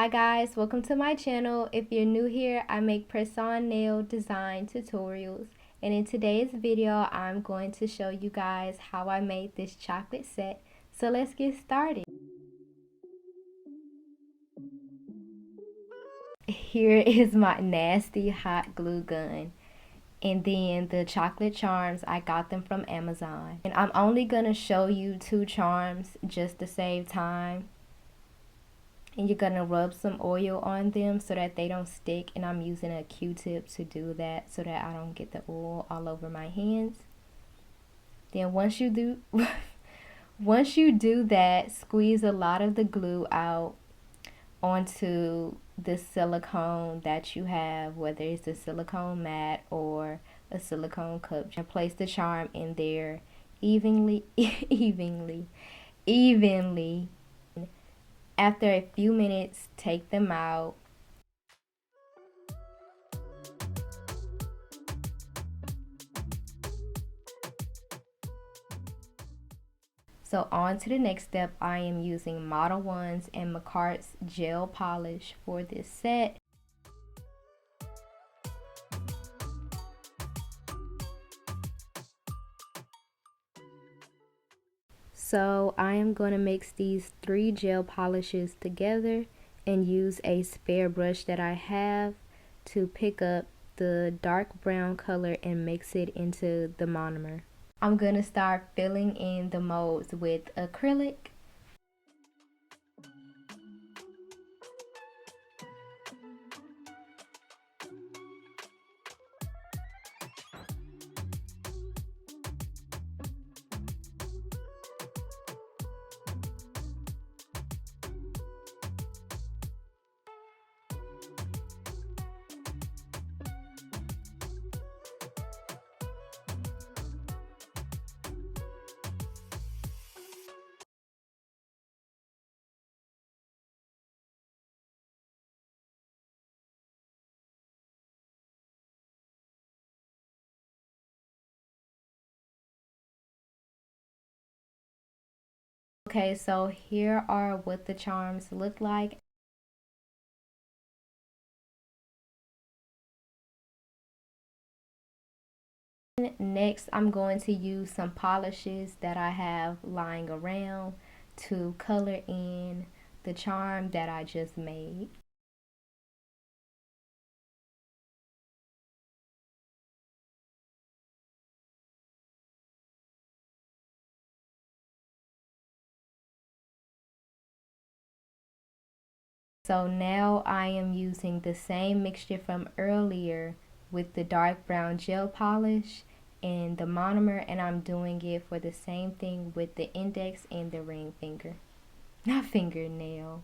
Hi guys, welcome to my channel. If you're new here, I make press-on nail design tutorials, and in today's video I'm going to show you guys how I made this chocolate set. So let's get started. Here is my nasty hot glue gun, and then the chocolate charms, I got them from Amazon, and I'm only gonna show you 2 charms just to save time. And you're gonna rub some oil on them so that they don't stick, and I'm using a Q-tip to do that so that I don't get the oil all over my hands. Then once you do that, squeeze a lot of the glue out onto the silicone that you have, whether it's a silicone mat or a silicone cup, and place the charm in there evenly. After a few minutes, take them out. So on to the next step. I am using Model 1s and McCart's gel polish for this set. So I am going to mix these 3 gel polishes together and use a spare brush that I have to pick up the dark brown color and mix it into the monomer. I'm going to start filling in the molds with acrylic. Okay, so here are what the charms look like. Next, I'm going to use some polishes that I have lying around to color in the charm that I just made. So now I am using the same mixture from earlier with the dark brown gel polish and the monomer, and I'm doing it for the same thing with the index and the ring finger. Not fingernail.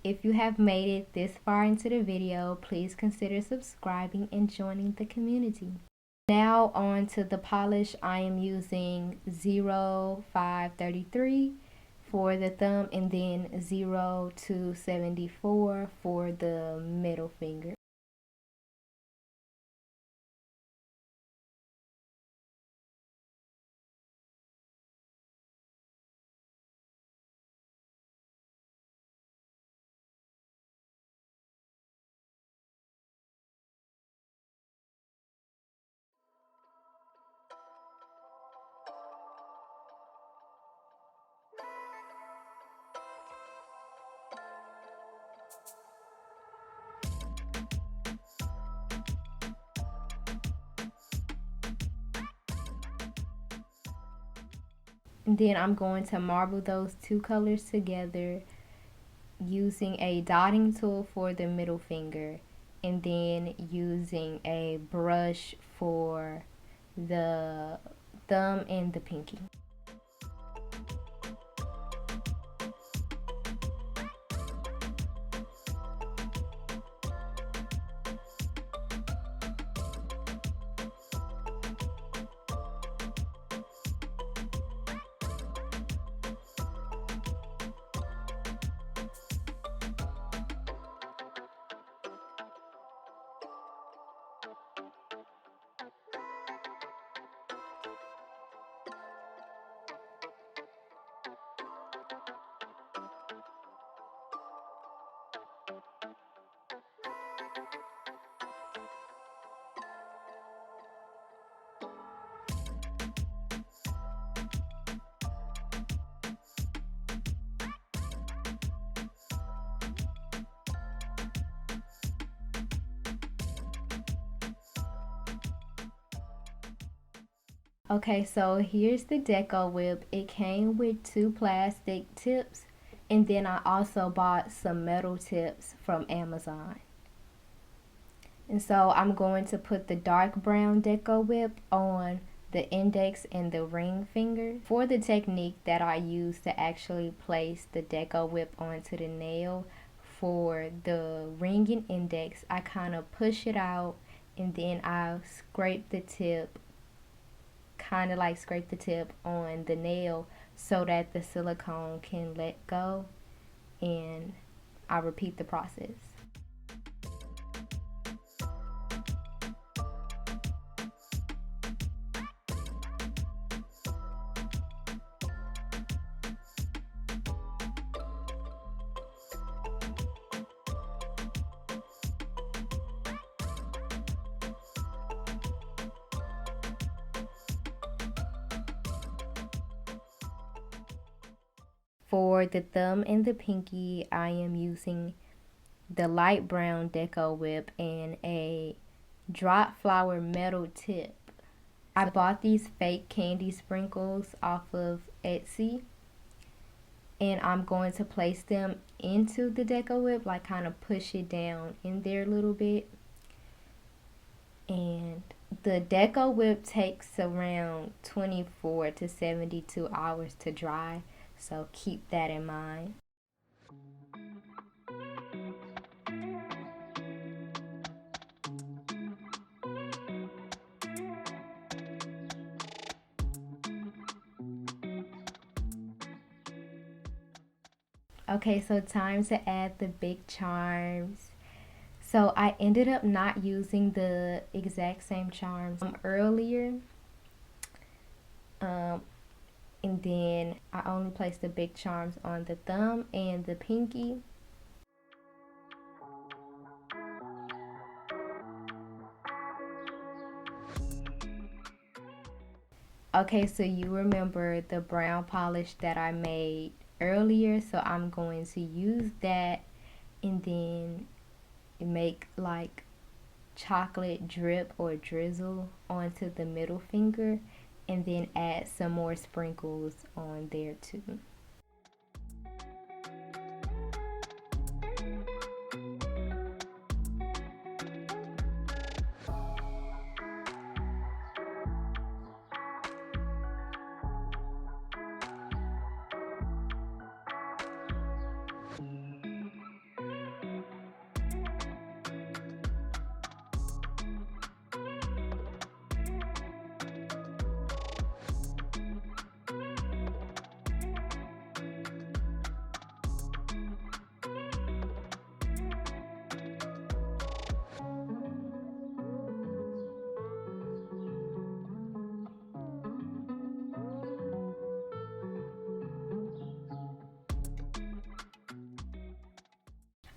If you have made it this far into the video, please consider subscribing and joining the community. Now on to the polish. I am using 0533 for the thumb and then 0274 for the middle finger. And then I'm going to marble those two colors together using a dotting tool for the middle finger, and then using a brush for the thumb and the pinky. Okay, so here's the Deco whip. It came with two plastic tips, and then I also bought some metal tips from Amazon. And so I'm going to put the dark brown Deco whip on the index and the ring finger. For the technique that I use to actually place the Deco whip onto the nail, for the ring and index, I kind of push it out and then I scrape the tip, kind of like scrape the tip on the nail so that the silicone can let go, and I repeat the process. For the thumb and the pinky, I am using the light brown Deco whip and a drop flower metal tip. I bought these fake candy sprinkles off of Etsy, and I'm going to place them into the Deco whip, like kind of push it down in there a little bit. And the Deco whip takes around 24 to 72 hours to dry, so keep that in mind. Okay, so time to add the big charms. So I ended up not using the exact same charms earlier. And then I only placed the big charms on the thumb and the pinky. Okay, so you remember the brown polish that I made earlier, so I'm going to use that and then make like chocolate drip or drizzle onto the middle finger, and then add some more sprinkles on there too.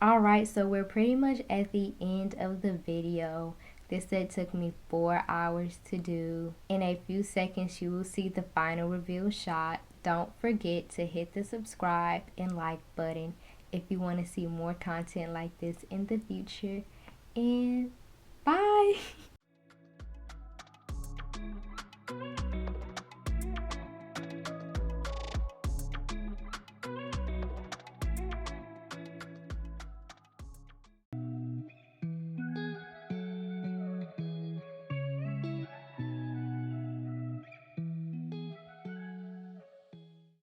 Alright, so we're pretty much at the end of the video. This set took me 4 hours to do. In a few seconds you will see the final reveal shot. Don't forget to hit the subscribe and like button if you want to see more content like this in the future. And bye!